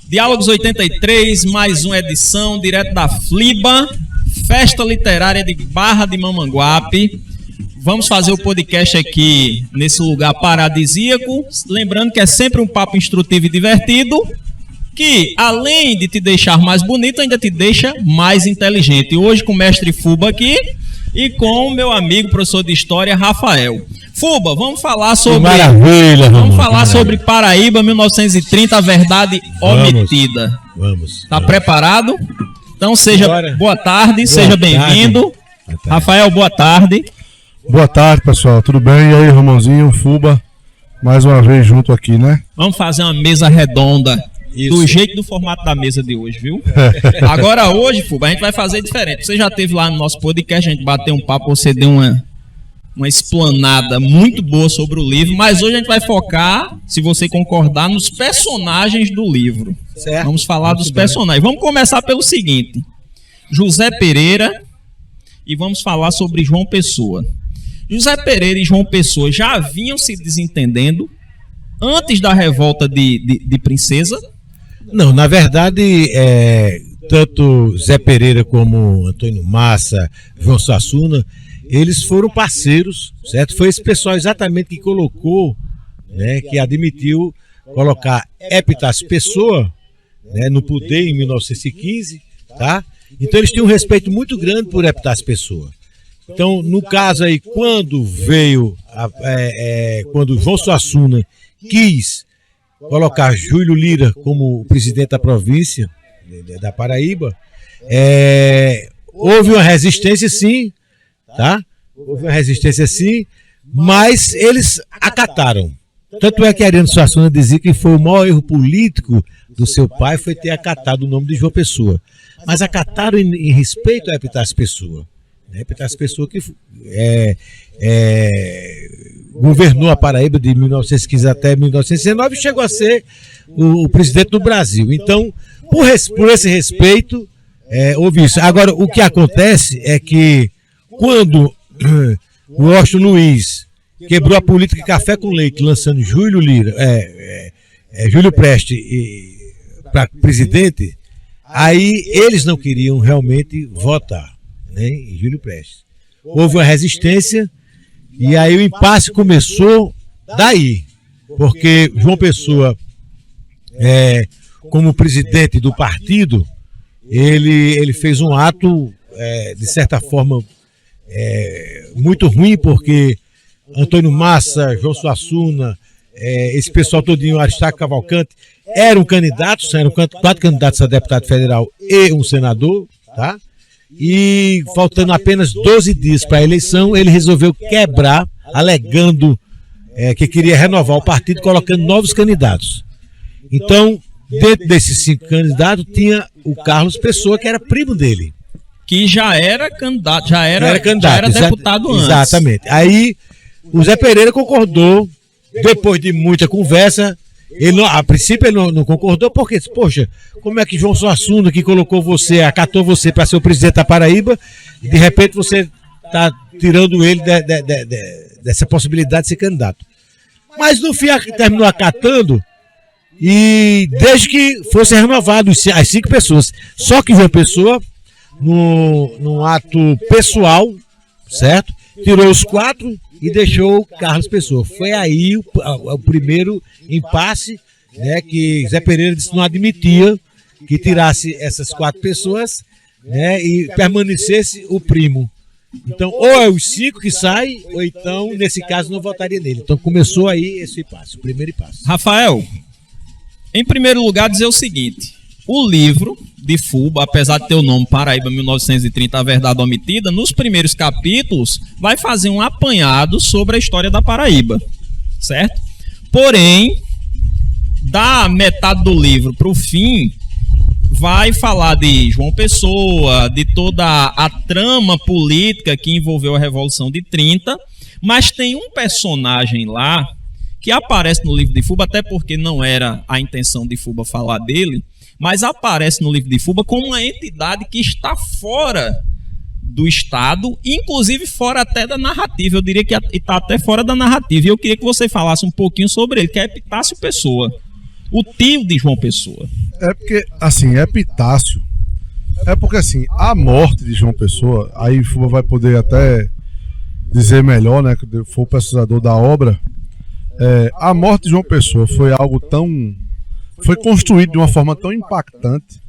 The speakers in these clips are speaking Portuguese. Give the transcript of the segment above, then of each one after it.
Diálogos 83, mais uma edição, direto da FLIBA, Festa Literária de Barra de Mamanguape. Vamos fazer o podcast aqui nesse lugar paradisíaco, lembrando que é sempre um papo instrutivo e divertido, que além de te deixar mais bonito, ainda te deixa mais inteligente. Hoje com o mestre Fuba aqui e com o meu amigo, professor de História, Rafael. Fuba, vamos falar sobre... Maravilha, vamos falar sobre Paraíba 1930, a verdade omitida. Vamos. Tá preparado? Então seja boa tarde, seja bem-vindo. Rafael, boa tarde. Boa tarde, pessoal. Tudo bem? E aí, Romãozinho, Fuba, mais uma vez junto aqui, né? Vamos fazer uma mesa redonda. Isso. Do jeito do formato da mesa de hoje, viu? Agora hoje, Fuba, a gente vai fazer diferente. Você já esteve lá no nosso podcast, a gente bateu um papo, você deu uma explanada muito boa sobre o livro, mas hoje a gente vai focar, se você concordar, nos personagens do livro. Certo. Vamos falar dos personagens. Vamos começar pelo seguinte: José Pereira, e vamos falar sobre João Pessoa. José Pereira e João Pessoa já vinham se desentendendo antes da revolta de Princesa? Não, na verdade, tanto Zé Pereira como Antônio Massa, João Suassuna, eles foram parceiros, certo? Foi esse pessoal exatamente que colocou, né, que admitiu colocar Epitácio Pessoa, né, no poder em 1915, tá? Então eles tinham um respeito muito grande por Epitácio Pessoa. Então, no caso aí, quando quando João Suassuna quis colocar Júlio Lira como presidente da província da Paraíba, houve uma resistência, sim, tá? Houve uma resistência, sim, mas eles acataram. Tanto é que Ariano Suassuna dizia que foi o maior erro político do seu pai foi ter acatado o nome de João Pessoa. Mas acataram em respeito a Epitácio Pessoa. Epitácio Pessoa que governou a Paraíba de 1915 até 1919 e chegou a ser o presidente do Brasil. Então, por esse respeito, houve isso. Agora, o que acontece é que quando o Washington Luiz quebrou a política de café com leite, lançando Júlio Prestes para presidente, aí eles não queriam realmente votar, né, em Júlio Prestes. Houve uma resistência e aí o impasse começou daí, porque João Pessoa, como presidente do partido, ele fez um ato, de certa forma, muito ruim, porque Antônio Massa, João Suassuna, esse pessoal todinho, Aristarco Cavalcante, eram 4 candidatos a deputado federal e um senador, tá? E faltando apenas 12 dias para a eleição, ele resolveu quebrar, alegando que queria renovar o partido, colocando novos candidatos. Então, dentro desses 5 candidatos, tinha o Carlos Pessoa, que era primo dele. Que já era candidato, já era deputado antes. Exatamente. Aí o Zé Pereira concordou, depois de muita conversa. A princípio ele não concordou, porque, poxa, como é que João Suassuna, que acatou você para ser o presidente da Paraíba, de repente você está tirando ele dessa possibilidade de ser candidato. Mas no fim terminou acatando, e desde que fosse renovado as 5 pessoas. Só que João Pessoa, num ato pessoal, certo? Tirou os 4 e deixou Carlos Pessoa. Foi aí o primeiro impasse, né, que Zé Pereira disse que não admitia que tirasse essas 4 pessoas, né, e permanecesse o primo. Então, ou é os 5 que saem, ou então, nesse caso, não votaria nele. Então começou aí esse impasse, o primeiro impasse. Rafael, em primeiro lugar, dizer o seguinte: o livro de Fuba, apesar de ter o nome Paraíba 1930, a verdade omitida, nos primeiros capítulos vai fazer um apanhado sobre a história da Paraíba, certo? Porém, da metade do livro para o fim, vai falar de João Pessoa, de toda a trama política que envolveu a Revolução de 30, mas tem um personagem lá que aparece no livro de Fuba, até porque não era a intenção de Fuba falar dele, mas aparece no livro de Fuba como uma entidade que está fora do Estado, inclusive fora até da narrativa. Eu diria que está até fora da narrativa. E eu queria que você falasse um pouquinho sobre ele, que é Epitácio Pessoa, o tio de João Pessoa. É porque, assim, Epitácio. É porque, assim, a morte de João Pessoa, aí Fuba vai poder até dizer melhor, né? Que foi o pesquisador da obra. A morte de João Pessoa foi algo tão. Foi construído de uma forma tão impactante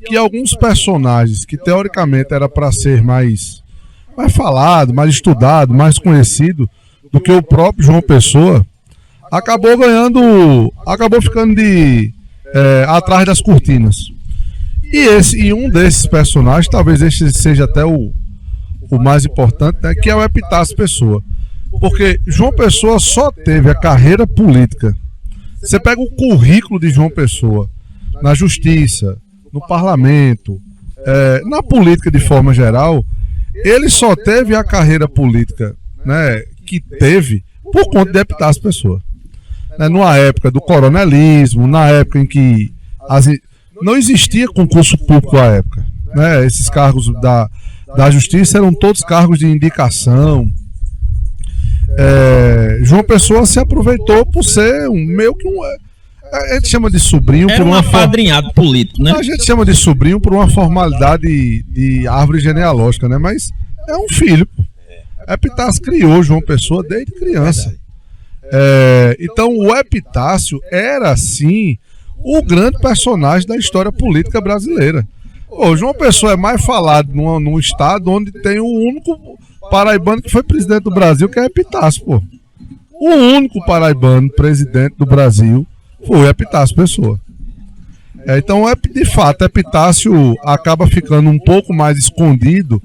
que alguns personagens que teoricamente era para ser mais falado, mais estudado, mais conhecido do que o próprio João Pessoa, acabou ficando atrás das cortinas. E um desses personagens, talvez esse seja até o mais importante, né, que é o Epitácio Pessoa. Porque João Pessoa só teve a carreira política. Você pega o currículo de João Pessoa na justiça, no parlamento, na política de forma geral, ele só teve a carreira política, né, que teve por conta de Epitácio Pessoa. Numa época do coronelismo, na época em que não existia concurso público à época, né? Esses cargos da justiça eram todos cargos de indicação. João Pessoa se aproveitou por ser a gente chama de sobrinho por um apadrinhado político, né? A gente chama de sobrinho por uma formalidade de árvore genealógica, né? Mas é um filho. Epitácio criou João Pessoa desde criança. Então o Epitácio era, sim, o grande personagem da história política brasileira. João Pessoa é mais falado num estado onde tem o único paraibano que foi presidente do Brasil, que é Epitácio, pô. O único paraibano presidente do Brasil foi Epitácio Pessoa. Então, de fato, Epitácio acaba ficando um pouco mais escondido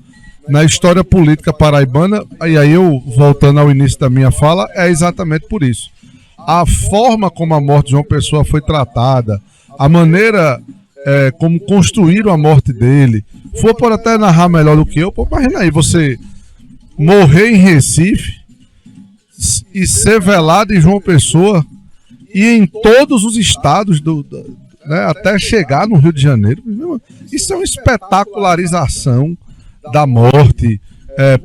na história política paraibana, e aí eu, voltando ao início da minha fala, é exatamente por isso. A forma como a morte de João Pessoa foi tratada, a maneira como construíram a morte dele, por até narrar melhor do que eu, imagina aí, você morrer em Recife e ser velado em João Pessoa e em todos os estados, né, até chegar no Rio de Janeiro. Isso é uma espetacularização da morte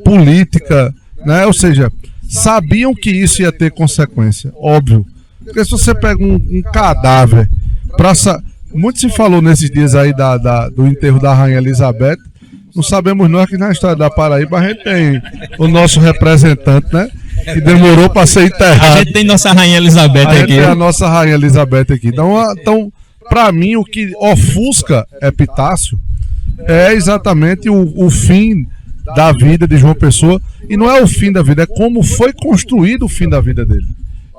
política, né? Ou seja, sabiam que isso ia ter consequência, óbvio. Porque se você pega um cadáver, muito se falou nesses dias aí do enterro da Rainha Elizabeth, não sabemos nós que na história da Paraíba a gente tem o nosso representante, né? Que demorou para ser enterrado. A gente tem nossa Rainha Elizabeth aqui. A gente tem a nossa Rainha Elizabeth aqui. Então para mim, o que ofusca Epitácio é exatamente o fim da vida de João Pessoa. E não é o fim da vida, é como foi construído o fim da vida dele.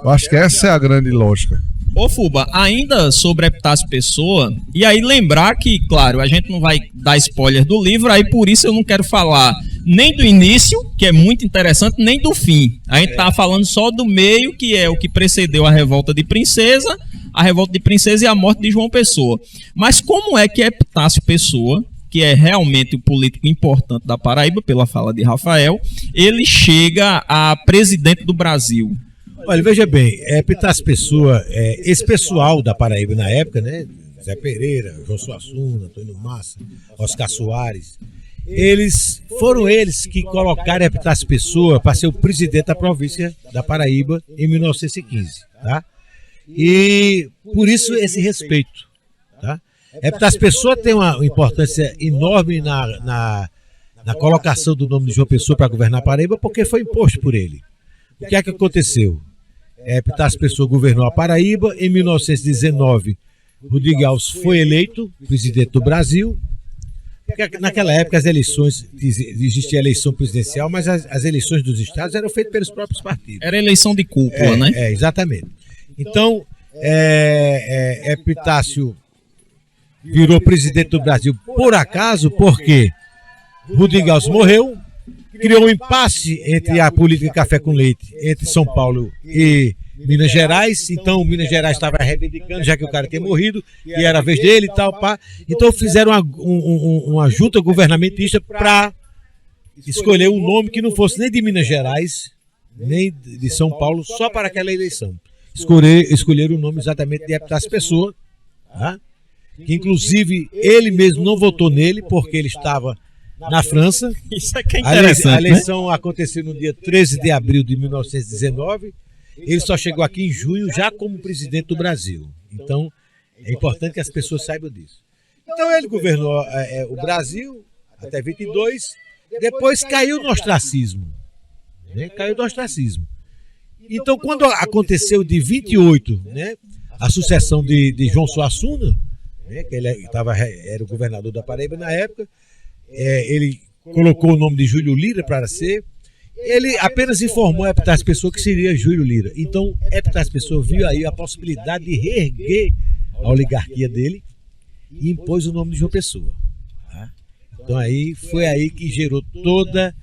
Eu acho que essa é a grande lógica. Ô Fuba, ainda sobre Epitácio Pessoa, e aí lembrar que, claro, a gente não vai dar spoiler do livro, aí por isso eu não quero falar nem do início, que é muito interessante, nem do fim. A gente tá falando só do meio, que é o que precedeu a Revolta de Princesa e a morte de João Pessoa. Mas como é que Epitácio Pessoa, que é realmente um político importante da Paraíba, pela fala de Rafael, ele chega a presidente do Brasil? Olha, veja bem, Epitácio Pessoa, esse pessoal da Paraíba na época, né? Zé Pereira, João Suassuna, Antônio Massa, Oscar Soares, foram eles que colocaram Epitácio Pessoa para ser o presidente da província da Paraíba em 1915, tá? E por isso esse respeito, tá? Epitácio Pessoa tem uma importância enorme na colocação do nome de João Pessoa para governar a Paraíba, porque foi imposto por ele. O que é que aconteceu? Epitácio Pessoa governou a Paraíba. Em 1919, Rodrigues Alves foi eleito presidente do Brasil. Porque naquela época as eleições, existia eleição presidencial, mas as eleições dos estados eram feitas pelos próprios partidos. Era eleição de cúpula, né? Exatamente. Então, Epitácio virou presidente do Brasil por acaso, porque Rodrigues Alves morreu, criou um impasse entre a política café com leite, entre São Paulo e Minas Gerais. Então Minas Gerais estava reivindicando, já que o cara tinha morrido, e era a vez dele e tal, pá. Então fizeram uma junta governamentista para escolher um nome que não fosse nem de Minas Gerais, nem de São Paulo, só para aquela eleição. Escolheram o nome exatamente de Epitácio Pessoa, tá? Que inclusive ele mesmo não votou nele, porque ele estava na França. Isso é que é interessante, a eleição aconteceu no dia 13 de abril de 1919. Ele só chegou aqui em junho, já como presidente do Brasil. Então, É importante que as pessoas saibam disso. Então ele governou o Brasil até 22, depois caiu no ostracismo. Né? Caiu no ostracismo. Então, quando aconteceu de 28, né, a sucessão de João Suassuna, né, que ele era o governador da Paraíba na época, ele colocou o nome de Júlio Lira para ser. Ele apenas informou a Epitácio Pessoa que seria Júlio Lira. Então, Epitácio Pessoa viu aí a possibilidade de reerguer a oligarquia dele e impôs o nome de João Pessoa. Tá? Então, foi aí que gerou toda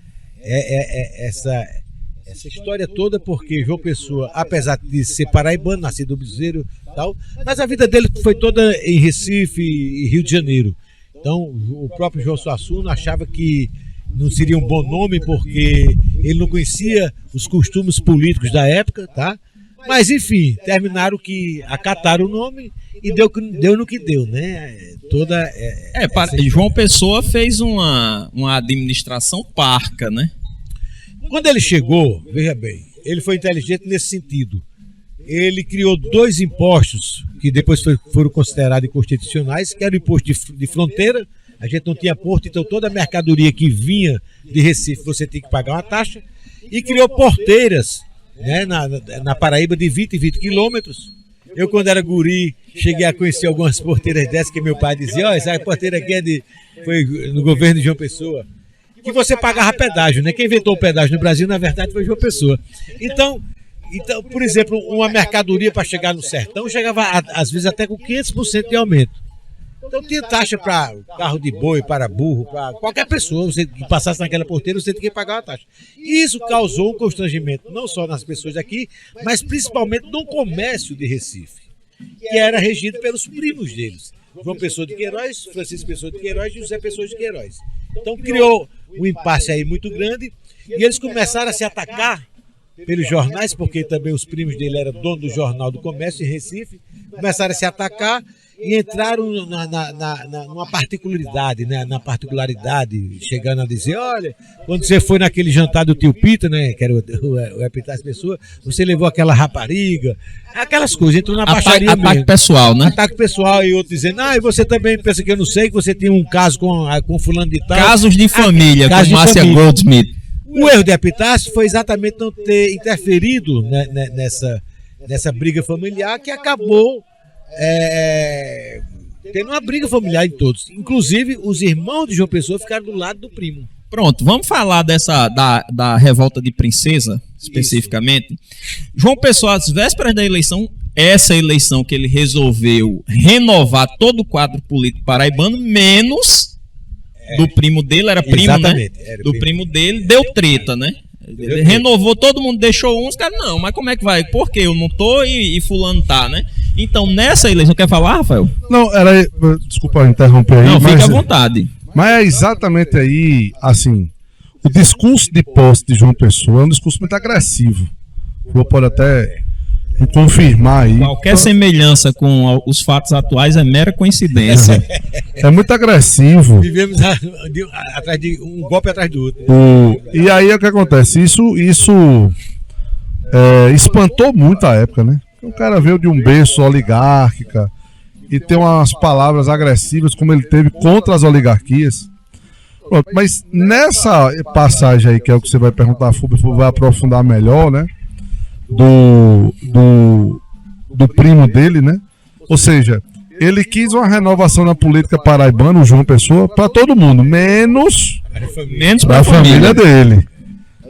essa história toda, porque João Pessoa, apesar de ser paraibano, nascido no Bezerro e tal, mas a vida dele foi toda em Recife e Rio de Janeiro. Então, o próprio João Suassuna achava que não seria um bom nome porque ele não conhecia os costumes políticos da época, tá? Mas, enfim, terminaram que acataram o nome e deu no que deu, né? João Pessoa fez uma administração parca, né? Quando ele chegou, veja bem, ele foi inteligente nesse sentido. Ele criou 2 impostos que depois foram considerados inconstitucionais, que era o imposto de fronteira. A gente não tinha porto, então toda a mercadoria que vinha de Recife você tinha que pagar uma taxa. E criou porteiras, né, na Paraíba de 20 quilômetros. Eu, quando era guri, cheguei a conhecer algumas porteiras dessas que meu pai dizia: ó, essa porteira aqui foi no governo de João Pessoa. Que você pagava pedágio, né? Quem inventou o pedágio no Brasil, na verdade, foi João Pessoa. Então, por exemplo, uma mercadoria para chegar no sertão chegava, às vezes, até com 500% de aumento. Então tinha taxa para carro de boi, para burro, para qualquer pessoa você que passasse naquela porteira, você tinha que pagar uma taxa. E isso causou um constrangimento, não só nas pessoas daqui, mas principalmente no comércio de Recife, que era regido pelos primos deles. João Pessoa de Queiroz, Francisco Pessoa de Queiroz e José Pessoa de Queiroz. Então criou um impasse aí muito grande e eles começaram a se atacar pelos jornais, porque também os primos dele eram dono do Jornal do Comércio em Recife, começaram a se atacar e entraram numa particularidade, né? Na particularidade, chegando a dizer: olha, quando você foi naquele jantar do tio Pita, né, que era o Epitácio Pessoa, você levou aquela rapariga, aquelas coisas, entrou na baixaria mesmo. Ataque pessoal, né? Ataque pessoal, e outro dizendo: e você também pensa que eu não sei, que você tinha um caso com fulano de tal. Casos de família, com Márcia Goldsmith. O erro de Epitácio foi exatamente não ter interferido, né, nessa briga familiar, que acabou tendo uma briga familiar em todos. Inclusive, os irmãos de João Pessoa ficaram do lado do primo. Pronto, vamos falar da revolta de Princesa, especificamente. Isso. João Pessoa, às vésperas da eleição, essa eleição que ele resolveu renovar todo o quadro político paraibano, menos do primo dele, era primo, exatamente, né? Era do primo dele, deu treta, né? Ele renovou, todo mundo deixou uns, cara, não, mas como é que vai? Por que eu não tô e fulano tá, né? Então, nessa eleição, quer falar, Rafael? Não, desculpa interromper aí. Não, fica à vontade. Mas é exatamente aí, assim, o discurso de posse de João Pessoa é um discurso muito agressivo. Eu pode até confirmar aí. Qualquer semelhança com os fatos atuais é mera coincidência. É muito agressivo. Vivemos atrás de um golpe atrás do outro. E aí o que acontece? Isso espantou muito a época, né? O cara veio de um berço oligárquica e tem umas palavras agressivas como ele teve contra as oligarquias. Pronto, mas nessa passagem aí, que é o que você vai perguntar, a FUB vai aprofundar melhor, né? Do primo dele, né? Ou seja, ele quis uma renovação na política paraibana, o João Pessoa, para todo mundo, menos para a família dele.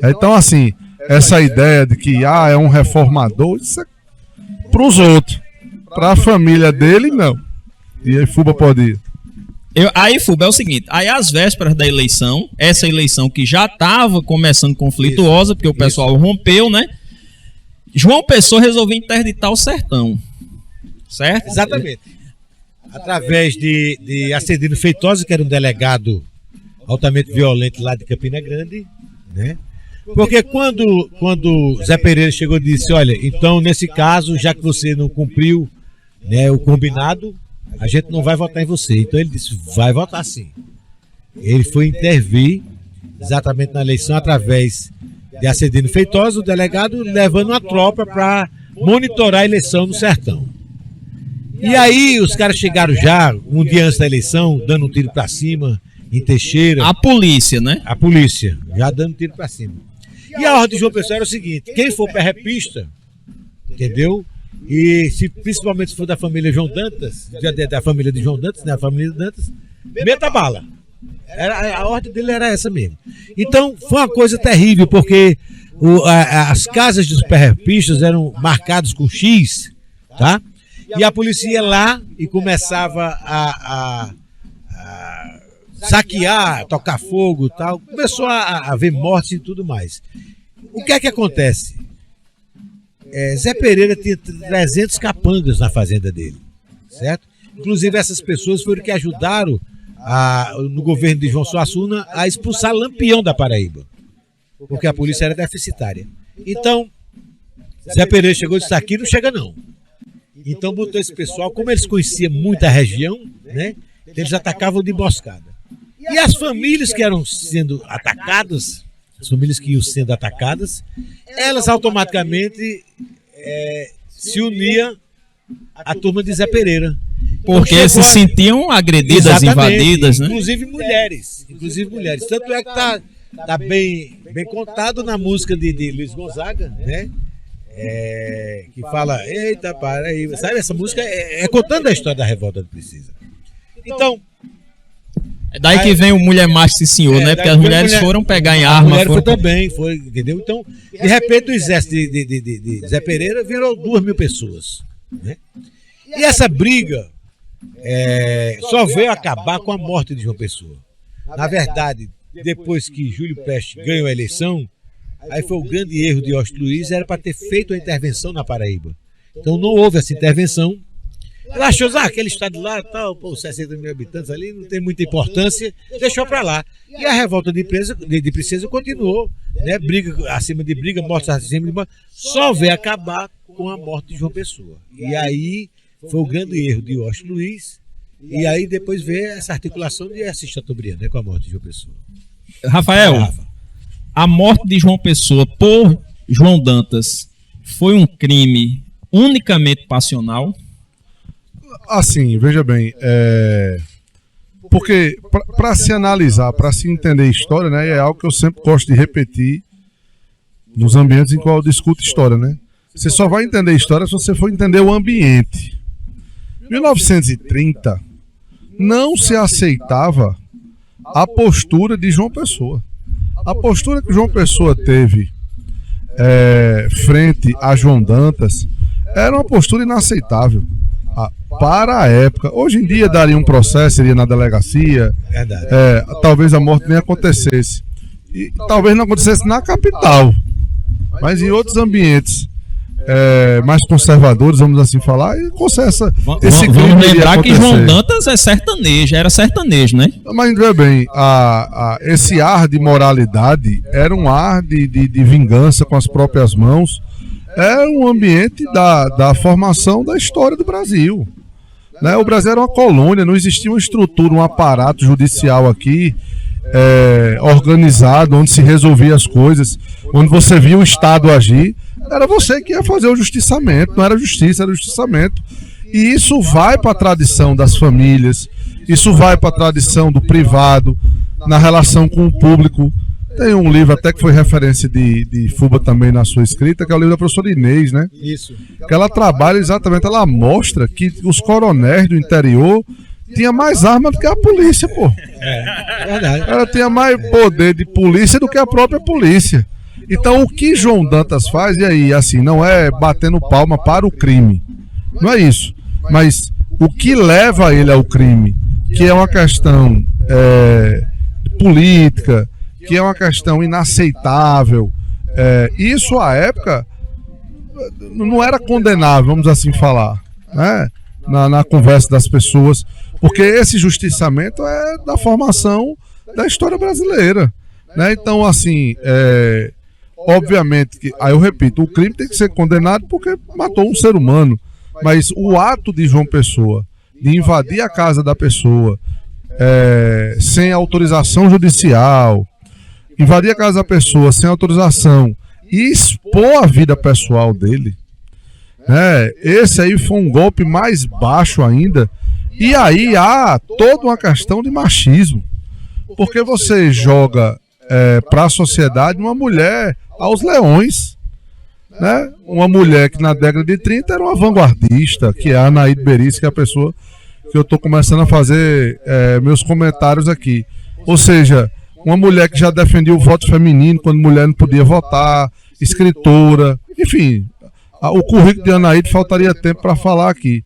Então, assim, essa ideia de que é um reformador, isso é para os outros. Para a família dele, não. E aí, Fuba pode ir. Aí, Fuba, é o seguinte, aí às vésperas da eleição, essa eleição que já estava começando conflituosa, porque o pessoal rompeu, né? João Pessoa resolveu interditar o sertão, certo? Exatamente. Através de Acendino Feitosa, que era um delegado altamente violento lá de Campina Grande, né? Porque quando Zé Pereira chegou e disse: olha, então nesse caso, já que você não cumpriu, né, o combinado, a gente não vai votar em você. Então ele disse: vai votar sim. Ele foi intervir exatamente na eleição através de Acendino Feitosa, o delegado, levando uma tropa para monitorar a eleição no sertão. E aí os caras chegaram já, um dia antes da eleição, dando um tiro pra cima, em Teixeira. A polícia, né? A polícia, já dando tiro pra cima. E a ordem de João Pessoa era o seguinte: quem for perrepista, entendeu? E se principalmente se for da família João Dantas, da família de João Dantas, né? A família Dantas, meta bala. A ordem dele era essa mesmo. Então foi uma coisa terrível, porque as casas dos perrepistas eram marcadas com X, tá? E a polícia ia lá e começava a saquear, tocar fogo e tal. Começou a haver mortes e tudo mais. O que é que acontece? Zé Pereira tinha 300 capangas na fazenda dele, certo? Inclusive essas pessoas foram que ajudaram no governo de João Suassuna a expulsar Lampião da Paraíba, porque a polícia era deficitária. Então, Zé Pereira chegou e disse: aqui não chega não. Então botou esse pessoal, como eles conheciam muito a região, né? Eles atacavam de emboscada. E as famílias que eram sendo atacadas, elas automaticamente se uniam à turma de Zé Pereira. Porque se sentiam agredidas, invadidas, né? Inclusive mulheres. Tanto é que tá bem contado na música de Luiz Gonzaga, né? Que fala: eita, Paraíba. Sabe, essa música é contando a história da revolta do Precisa. Então, é daí que vem o Mulher Macho Sim Senhor, né? Porque as mulheres foram pegar em arma. A mulher foi, entendeu? Então, de repente o exército de Zé Pereira virou 2.000 pessoas, né? E essa briga só veio acabar com a morte de João Pessoa. Na verdade, depois que Júlio Prestes ganhou a eleição, aí foi o grande erro de Washington Luiz, era para ter feito a intervenção na Paraíba. Então não houve essa intervenção. Ela achou, aquele estado lá, tal, 60 mil habitantes ali, não tem muita importância, deixou para lá. E a revolta de Princesa continuou, né? Briga acima de briga, morte acima de morte, só veio acabar com a morte de João Pessoa. E aí foi o grande erro de Washington Luiz, e aí depois veio essa articulação de Assis Chateaubriand, né, com a morte de João Pessoa. Rafael, a morte de João Pessoa por João Dantas foi um crime unicamente passional? Assim, veja bem, porque para se analisar, para se entender história, né, é algo que eu sempre gosto de repetir nos ambientes em qual eu discuto história, né? Você só vai entender história se você for entender o ambiente. Em 1930, não se aceitava a postura de João Pessoa. A postura que João Pessoa teve frente a João Dantas era uma postura inaceitável para a época. Hoje em dia daria um processo, seria na delegacia, talvez a morte nem acontecesse. E talvez não acontecesse na capital, mas em outros ambientes mais conservadores, vamos assim falar, e esse crime. Vamos lembrar que João Dantas era sertanejo, né? Mas veja bem, esse ar de moralidade era um ar de vingança com as próprias mãos. É um ambiente da formação da história do Brasil, né? O Brasil era uma colônia, não existia uma estrutura, um aparato judicial aqui organizado, onde se resolvia as coisas, onde você via o Estado agir. Era você que ia fazer o justiçamento, não era justiça, era justiçamento. E isso vai para a tradição das famílias, isso vai para a tradição do privado, na relação com o público. Tem um livro até que foi referência de Fuba também na sua escrita, que é o livro da professora Inês, né? Isso. Que ela trabalha exatamente, ela mostra que os coronéis do interior tinham mais arma do que a polícia, pô. Verdade. Ela tinha mais poder de polícia do que a própria polícia. Então o que João Dantas faz, e aí, assim, não é batendo palma para o crime. Não é isso. Mas o que leva ele ao crime, que é uma questão política, que é uma questão inaceitável, isso à época não era condenável, vamos assim falar, né? Na conversa das pessoas, porque esse justiçamento é da formação da história brasileira, né? Então, assim, obviamente que, aí eu repito, o crime tem que ser condenado porque matou um ser humano, mas o ato de João Pessoa de invadir a casa da pessoa sem autorização judicial, invadir a casa da pessoa sem autorização e expor a vida pessoal dele, Esse aí foi um golpe mais baixo ainda. E aí há toda uma questão de machismo. Porque você joga para a sociedade uma mulher aos leões. Né? Uma mulher que na década de 30 era uma vanguardista, que é a Anaíde Berizzi, que é a pessoa que eu estou começando a fazer meus comentários aqui. Ou seja, uma mulher que já defendia o voto feminino quando mulher não podia votar, escritora, enfim, o currículo de Anaíde faltaria tempo para falar aqui.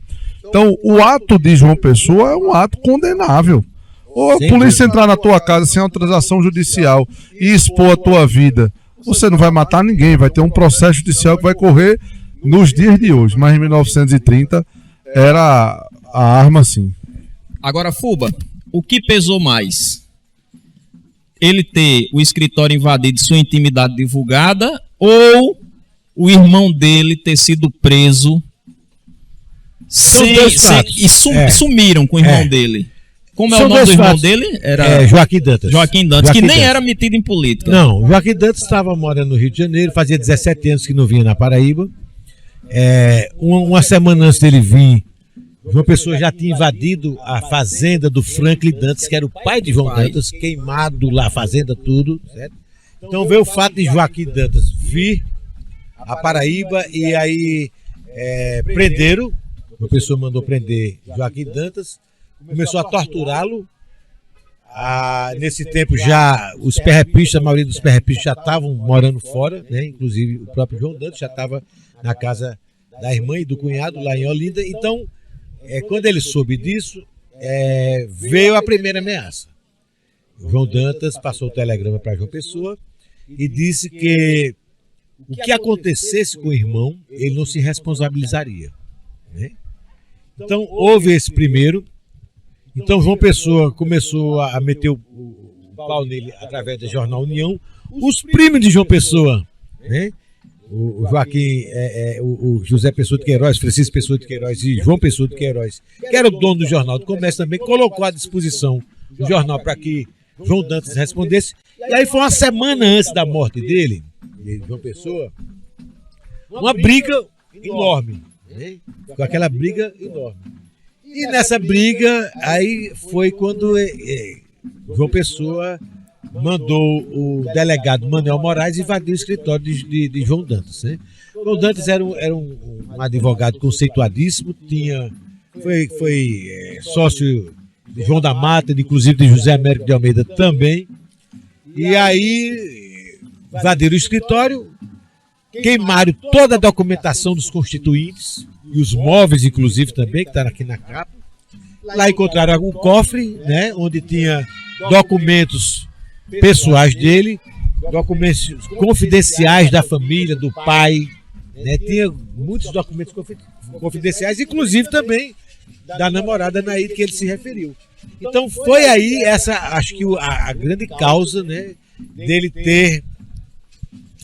Então, o ato de João Pessoa é um ato condenável. Ou a polícia entrar na tua casa sem autorização judicial e expor a tua vida, você não vai matar ninguém, vai ter um processo judicial que vai correr nos dias de hoje. Mas em 1930 era a arma, sim. Agora, Fuba, o que pesou mais? Ele ter o escritório invadido e sua intimidade divulgada, ou o irmão dele ter sido preso sumiram com o irmão dele? Como é o nome do irmão dele? Era Joaquim Dantas. Joaquim Dantas, que nem era metido em política. Não, Joaquim Dantas estava morando no Rio de Janeiro, fazia 17 anos que não vinha na Paraíba. Uma semana antes dele vir, João Pessoa já tinha invadido a fazenda do Franklin Dantas, que era o pai de João Dantas, queimado lá, a fazenda, tudo, certo? Então veio o fato de Joaquim Dantas vir à Paraíba e aí prenderam. João Pessoa mandou prender Joaquim Dantas, começou a torturá-lo. Nesse tempo já os perrepistas, a maioria dos perrepistas já estavam morando fora, né? Inclusive o próprio João Dantas já estava na casa da irmã e do cunhado lá em Olinda. Então, quando ele soube disso, veio a primeira ameaça. O João Dantas passou o telegrama para João Pessoa e disse que o que acontecesse com o irmão, ele não se responsabilizaria, né? Então, houve esse primeiro. Então, João Pessoa começou a meter o pau nele através do jornal União. Os primos de João Pessoa, né? O Joaquim, o José Pessoa de Queiroz, Francisco Pessoa de Queiroz e João Pessoa de Queiroz, que era o dono do Jornal do Comércio também, colocou à disposição o jornal para que João Dantas respondesse. E aí foi uma semana antes da morte dele, de João Pessoa, uma briga enorme, né? Com aquela briga enorme. E nessa briga, aí foi quando João Pessoa mandou o delegado Manuel Moraes invadir o escritório de João Dantas, né? João Dantas era um advogado conceituadíssimo, foi sócio de João da Mata, inclusive de José Américo de Almeida também. E aí invadiram o escritório, queimaram toda a documentação dos constituintes, e os móveis, inclusive, também, que estão aqui na capa. Lá encontraram um cofre, né, onde tinha documentos pessoais dele, documentos confidenciais da família, do pai, né, tinha muitos documentos confidenciais, inclusive também da namorada Anaíde, que ele se referiu. Então foi aí acho que a grande causa, né, dele ter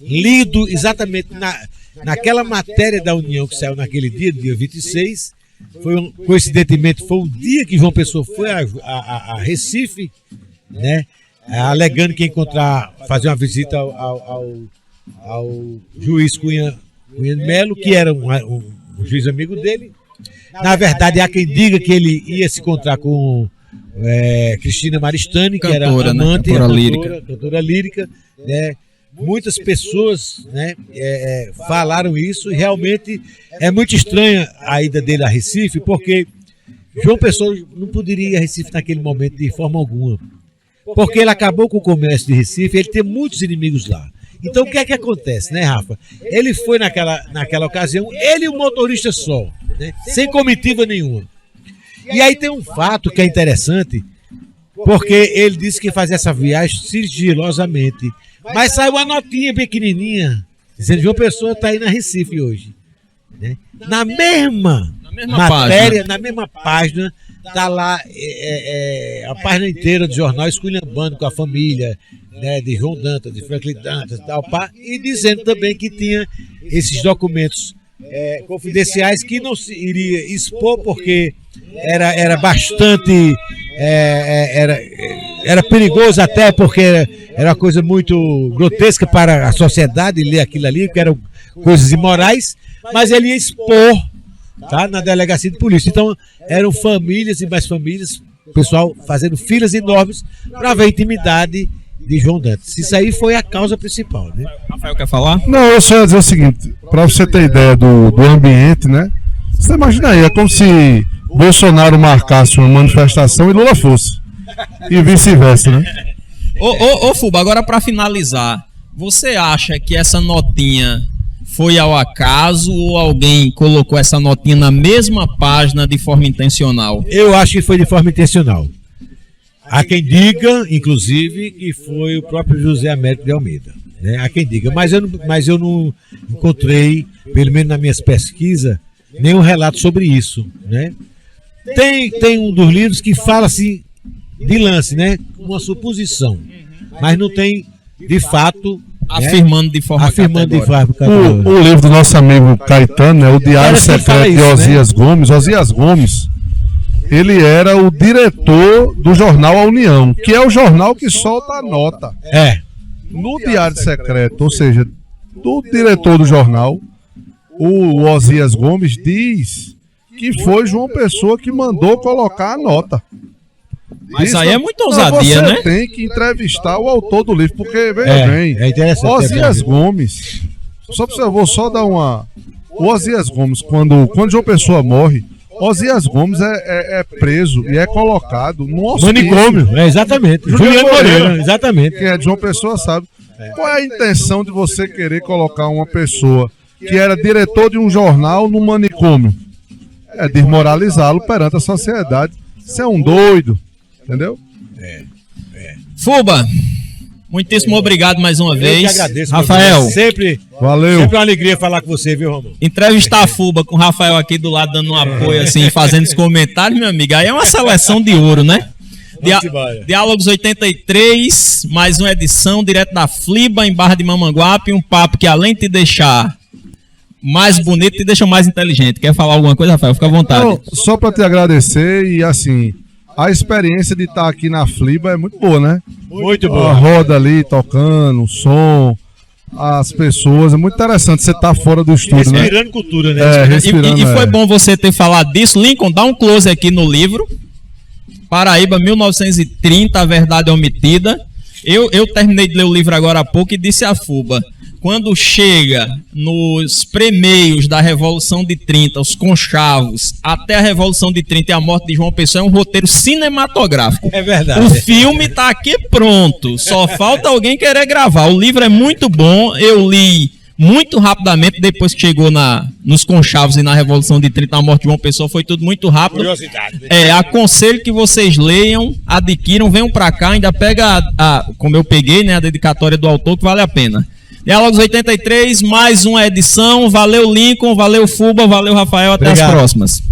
lido exatamente naquela matéria da União que saiu naquele dia 26, coincidentemente foi o dia que João Pessoa foi a Recife, né, alegando que fazer uma visita ao juiz Cunha de Melo, que era um juiz amigo dele. Na verdade, há quem diga que ele ia se encontrar com Cristina Maristany, que era amante, cantora lírica, né? Muitas pessoas, né, falaram isso, e realmente é muito estranha a ida dele a Recife, porque João Pessoa não poderia ir a Recife naquele momento de forma alguma, porque ele acabou com o comércio de Recife, ele tem muitos inimigos lá. Então o que é que acontece, né, Rafa? Ele foi naquela ocasião, ele e o motorista só, né, sem comitiva nenhuma. E aí tem um fato que é interessante, porque ele disse que fazia essa viagem sigilosamente. Mas saiu uma notinha pequenininha, dizendo que João Pessoa está aí na Recife hoje, né? Na mesma matéria, página. Na mesma página, está lá a página inteira do jornal esculhambando com a família, né, de João Dantas, de Franklin Dantas e tal, e dizendo também que tinha esses documentos confidenciais que não se iria expor porque era bastante... Era perigoso até porque era uma coisa muito grotesca para a sociedade ler aquilo ali, que eram coisas imorais, mas ele ia expor, tá, na delegacia de polícia. Então, eram famílias e mais famílias, pessoal fazendo filas enormes para ver a intimidade de João Dantas. Isso aí foi a causa principal, né? Rafael quer falar? Não, eu só ia dizer o seguinte, para você ter ideia do ambiente, né? Você imagina aí, é como se Bolsonaro marcasse uma manifestação e Lula fosse. E vice-versa, né? Ô Fuba, agora para finalizar, você acha que essa notinha foi ao acaso ou alguém colocou essa notinha na mesma página de forma intencional? Eu acho que foi de forma intencional. Há quem diga, inclusive, que foi o próprio José Américo de Almeida, né? Há quem diga, mas eu não encontrei, pelo menos nas minhas pesquisas, nenhum relato sobre isso, né? Tem um dos livros que fala assim, de lance, né? Uma suposição, mas não tem, de fato, afirmando de forma categórica. O livro do nosso amigo Caetano, né? O Diário Secreto de Osias Gomes. Osias Gomes, ele era o diretor do jornal A União, que é o jornal que solta a nota. No Diário Secreto, ou seja, do diretor do jornal, o Osias Gomes diz que foi João Pessoa que mandou colocar a nota. Mas isso, aí é muita ousadia, né? Você tem que entrevistar o autor do livro, porque, veja bem, é interessante. Osias Gomes, vou só dar uma... O Osias Gomes, quando João Pessoa morre, Osias Gomes é preso e é colocado no hospício. Manicômio, exatamente. Juliano Moreira, exatamente. Quem é de João Pessoa sabe. Qual é a intenção de você querer colocar uma pessoa que era diretor de um jornal no manicômio? É desmoralizá-lo perante a sociedade. Você é um doido, entendeu? Fuba, muitíssimo obrigado mais uma vez. Eu que agradeço, Rafael. Valeu. Sempre uma alegria falar com você, viu, Romão? Entrevistar a Fuba com o Rafael aqui do lado dando um apoio, assim, fazendo os comentários, meu amigo, aí é uma seleção de ouro, né? Diálogos 83, mais uma edição direto da Fliba, em Barra de Mamanguape, um papo que além de te deixar mais bonito, te deixa mais inteligente. Quer falar alguma coisa, Rafael? Fica à vontade. Não, só para te agradecer e assim, a experiência de estar aqui na Fliba é muito boa, né? Muito A boa. roda ali, tocando, o som, as pessoas, é muito interessante você estar fora do estúdio, né? Respirando cultura, né? Respirando, E foi bom você ter falado disso. Lincoln, dá um close aqui no livro. Paraíba, 1930, A Verdade Omitida. Eu terminei de ler o livro agora há pouco e disse a Fuba, quando chega nos premeios da Revolução de 30, os conchavos, até a Revolução de 30 e a morte de João Pessoa, é um roteiro cinematográfico. É verdade. O filme tá aqui pronto, só falta alguém querer gravar. O livro é muito bom, eu li muito rapidamente, depois que chegou nos conchavos e na Revolução de 30, a morte de João Pessoa, foi tudo muito rápido. Curiosidade. Aconselho que vocês leiam, adquiram, venham pra cá, ainda pega, como eu peguei, né, a dedicatória do autor, que vale a pena. Diálogos 83, mais uma edição. Valeu, Lincoln, valeu, Fuba, valeu, Rafael, até as próximas.